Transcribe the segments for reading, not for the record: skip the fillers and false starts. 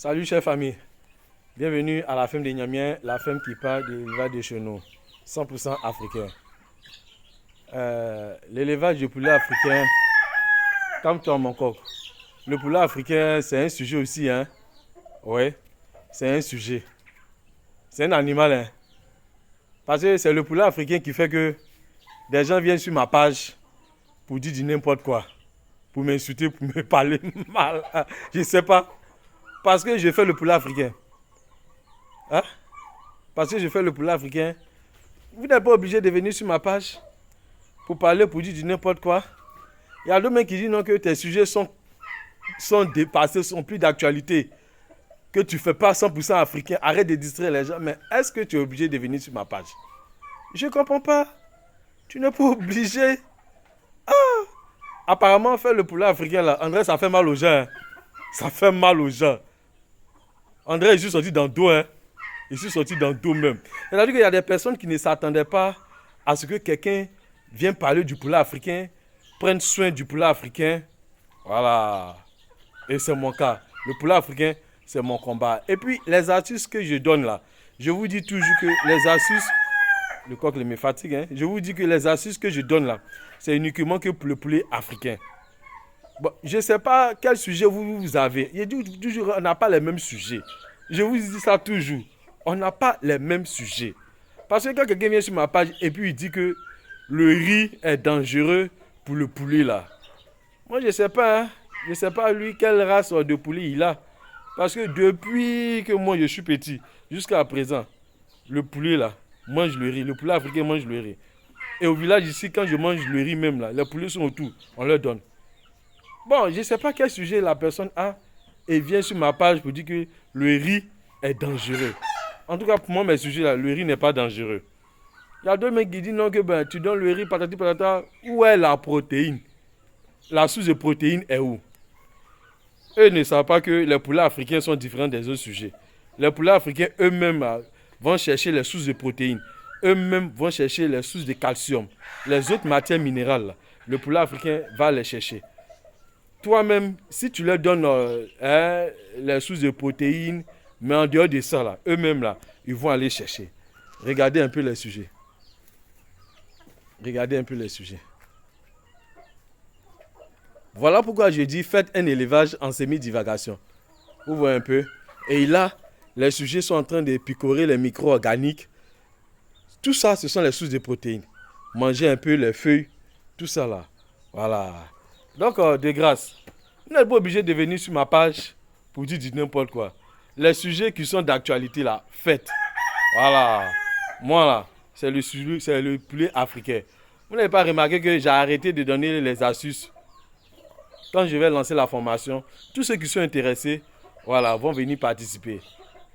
Salut chers familles, bienvenue à la ferme des Niamiens, la ferme qui parle de l'élevage de chenaux, 100% africain. L'élevage du poulet africain, calme-toi mon coq. Le poulet africain c'est un sujet aussi, hein. Ouais, c'est un sujet. C'est un animal, hein. Parce que c'est le poulet africain qui fait que des gens viennent sur ma page pour dire du n'importe quoi, pour m'insulter, pour me parler mal. Je sais pas. Parce que je fais le poulet africain. Hein? Parce que je fais le poulet africain. Vous n'êtes pas obligé de venir sur ma page pour parler, pour dire du n'importe quoi. Il y a d'autres mecs qui disent non, que tes sujets sont dépassés, sont plus d'actualité. Que tu ne fais pas 100% africain. Arrête de distraire les gens. Mais est-ce que tu es obligé de venir sur ma page? Je ne comprends pas. Tu n'es pas obligé. Apparemment, faire le poulet africain là, André, ça fait mal aux gens. Hein. Ça fait mal aux gens. André, je suis sorti dans le dos. Hein. Je suis sorti dans le dos même. C'est-à-dire qu'il y a des personnes qui ne s'attendaient pas à ce que quelqu'un vienne parler du poulet africain, prenne soin du poulet africain. Voilà. Et c'est mon cas. Le poulet africain, c'est mon combat. Et puis, les astuces que je donne là, je vous dis toujours que les astuces, le coq me fatigue, hein. Je vous dis que les astuces que je donne là, c'est uniquement que pour le poulet africain. Bon, je ne sais pas quel sujet vous avez. Je dis toujours, on n'a pas les mêmes sujets. Je vous dis ça toujours. On n'a pas les mêmes sujets. Parce que quand quelqu'un vient sur ma page et puis il dit que le riz est dangereux pour le poulet là. Moi je ne sais pas, hein. Je ne sais pas lui quelle race de poulet il a. Parce que depuis que moi je suis petit, jusqu'à présent, le poulet là mange le riz. Le poulet africain mange le riz. Et au village ici, quand je mange le riz même là, les poulets sont autour, on leur donne. Bon, je ne sais pas quel sujet la personne a et vient sur ma page pour dire que le riz est dangereux. En tout cas, pour moi, mes sujets là, le riz n'est pas dangereux. Il y a deux mecs qui disent non, que ben, tu donnes le riz, patati patata, où est la protéine? La source de protéine est où? Eux ne savent pas que les poulets africains sont différents des autres sujets. Les poulets africains eux-mêmes vont chercher les sources de protéines. Eux-mêmes vont chercher les sources de calcium. Les autres matières minérales, là, le poulet africain va les chercher. Toi-même, si tu leur donnes les sources de protéines, mais en dehors de ça, là, eux-mêmes, là, ils vont aller chercher. Regardez un peu les sujets. Regardez un peu les sujets. Voilà pourquoi je dis faites un élevage en semi-divagation. Vous voyez un peu. Et là, les sujets sont en train de picorer les micro-organiques. Tout ça, ce sont les sources de protéines. Mangez un peu les feuilles, tout ça là. Voilà. Donc, de grâce, vous n'êtes pas obligé de venir sur ma page pour dire du n'importe quoi. Les sujets qui sont d'actualité là, faites. Voilà. Moi là, c'est le poulet africain. Vous n'avez pas remarqué que j'ai arrêté de donner les astuces. Quand je vais lancer la formation, tous ceux qui sont intéressés, voilà, vont venir participer.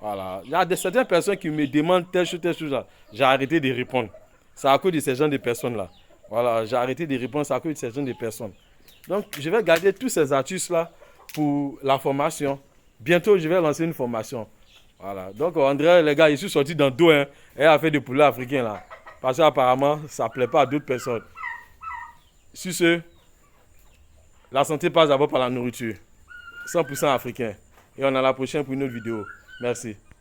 Voilà. Il y a certaines personnes qui me demandent telle chose là. J'ai arrêté de répondre. C'est à cause de ces gens de personnes là. Voilà, j'ai arrêté de répondre, c'est à cause de ces gens de personnes. Donc, je vais garder tous ces astuces là pour la formation. Bientôt, je vais lancer une formation. Voilà. Donc, André, les gars, je suis sorti dans le dos, hein, et a fait des poulets africains là. Parce qu'apparemment, ça ne plaît pas à d'autres personnes. Sur ce, la santé passe d'abord par la nourriture. 100% africain. Et on a la prochaine pour une autre vidéo. Merci.